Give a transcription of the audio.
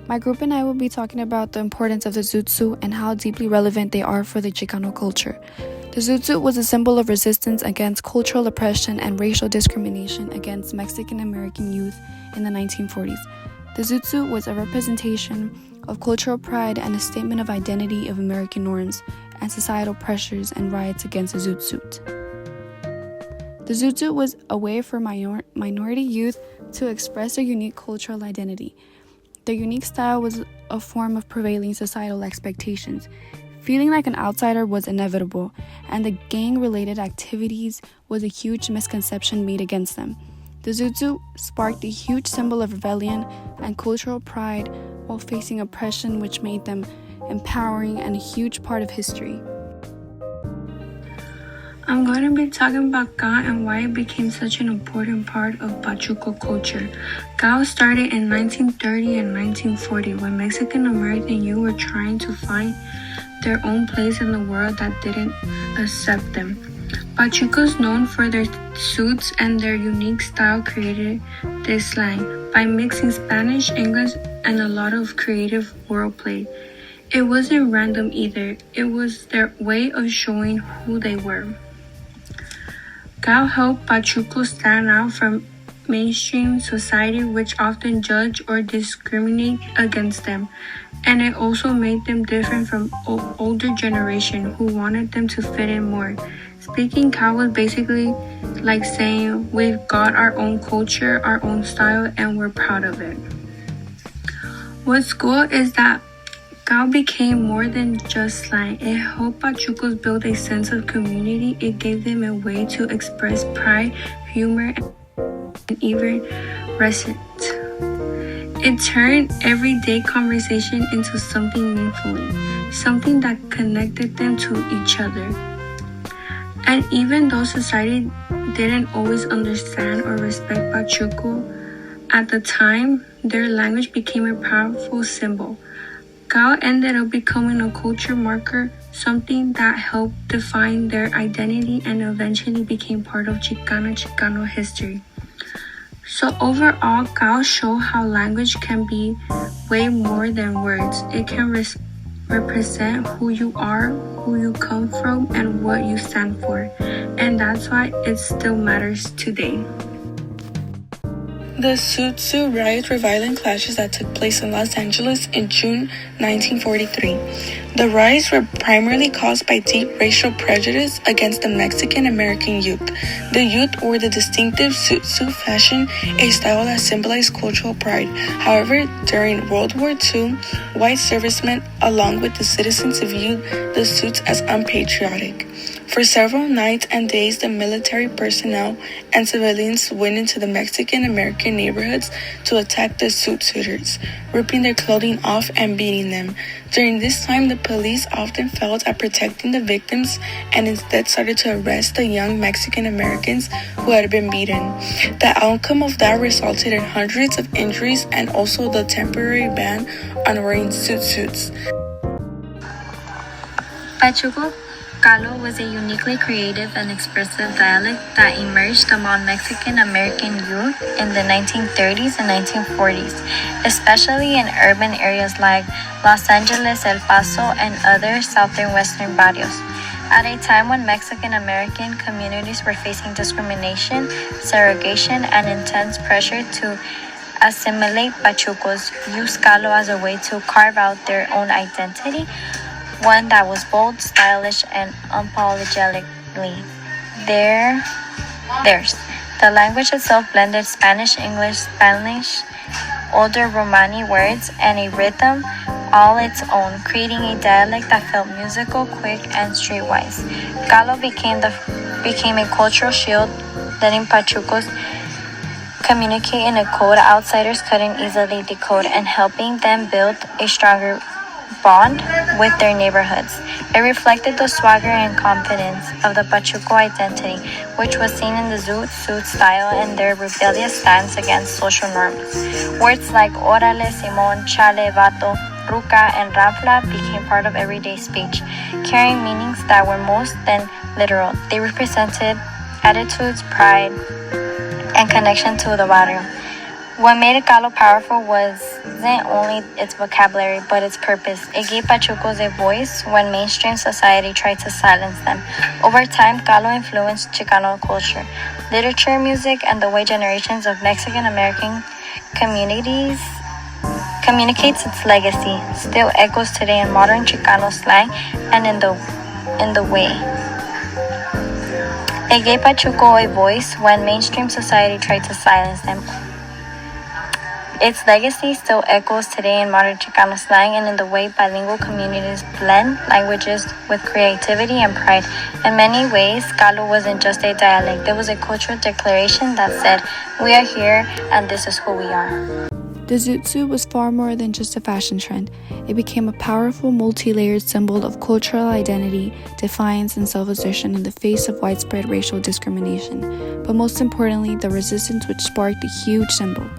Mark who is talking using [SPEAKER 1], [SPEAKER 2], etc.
[SPEAKER 1] My group and I will be talking about the importance of the Zoot suit and how deeply relevant they are for the Chicano culture. The Zoot suit was a symbol of resistance against cultural oppression and racial discrimination against Mexican American youth in the 1940s. The Zoot suit was a representation of cultural pride and a statement of identity of American norms and societal pressures and riots against the Zoot suit. The Zoot suit was a way for minority youth to express their unique cultural identity. Their unique style was a form of prevailing societal expectations. Feeling like an outsider was inevitable, and the gang-related activities was a huge misconception made against them. The Zoot suit sparked a huge symbol of rebellion and cultural pride while facing oppression, which made them empowering and a huge part of history.
[SPEAKER 2] I'm going to be talking about Ka and why it became such an important part of Pachuco culture. Ka started in 1930 and 1940 when Mexican American youth were trying to find their own place in the world that didn't accept them. Pachucos, known for their suits and their unique style, created this slang by mixing Spanish, English, and a lot of creative wordplay. It wasn't random either. It was their way of showing who they were. Ka helped Pachucos stand out from mainstream society, which often judge or discriminate against them, and it also made them different from older generation who wanted them to fit in more. Speaking Ka was basically like saying we've got our own culture, our own style, and we're proud of it. What's cool is that Ka became more than just slang. It helped Pachucos build a sense of community. It gave them a way to express pride, humor, and even resent. It turned everyday conversation into something meaningful, something that connected them to each other. And even though society didn't always understand or respect Pachuco at the time, their language became a powerful symbol. Ka ended up becoming a culture marker, something that helped define their identity and eventually became part of Chicano history. So overall, Ka showed how language can be way more than words. It can represent who you are, who you come from, and what you stand for. And that's why it still matters today.
[SPEAKER 3] The Zoot suit riots were violent clashes that took place in Los Angeles in June 1943. The riots were primarily caused by deep racial prejudice against the Mexican American youth. The youth wore the distinctive Zoot suit fashion, a style that symbolized cultural pride. However, during World War II, white servicemen, along with the citizens, viewed the suits as unpatriotic. For several nights and days, the military personnel and civilians went into the Mexican American neighborhoods to attack the Zoot suiters, ripping their clothing off and beating them. During this time, the police often failed at protecting the victims and instead started to arrest the young Mexican Americans who had been beaten. The outcome of that resulted in hundreds of injuries and also the temporary ban on wearing Zoot suits.
[SPEAKER 4] Pachuco Galo was a uniquely creative and expressive dialect that emerged among Mexican American youth in the 1930s and 1940s, especially in urban areas like Los Angeles, El Paso, and other southern western barrios. At a time when Mexican American communities were facing discrimination, segregation, and intense pressure to assimilate, Pachucos used Galo as a way to carve out their own identity, one that was bold, stylish, and unapologetically theirs. The language itself blended Spanish, English, Spanish, older Romani words, and a rhythm all its own, creating a dialect that felt musical, quick, and streetwise. Galo became a cultural shield, letting Pachucos communicate in a code outsiders couldn't easily decode, and helping them build a stronger bond with their neighborhoods. It reflected the swagger and confidence of the Pachuco identity, which was seen in the Zoot suit style and their rebellious stance against social norms. Words like Orale, Simon, Chale, Vato, Ruca, and Rafla became part of everyday speech, carrying meanings that were more than literal. They represented attitudes, pride, and connection to the barrio. What made Galo powerful was wasn't only its vocabulary, but its purpose. It gave Pachucos a voice when mainstream society tried to silence them. Over time, Galo influenced Chicano culture, literature, music, and the way generations of Mexican American communities communicates its legacy, still echoes today in modern Chicano slang and in the way. It gave Pachuco a voice when mainstream society tried to silence them. Its legacy still echoes today in modern Chicano slang and in the way bilingual communities blend languages with creativity and pride. In many ways, Galo wasn't just a dialect, it was a cultural declaration that said, "We are here and this is who we are."
[SPEAKER 1] The Zoot suit was far more than just a fashion trend. It became a powerful, multi-layered symbol of cultural identity, defiance, and self-assertion in the face of widespread racial discrimination. But most importantly, the resistance which sparked the huge symbol.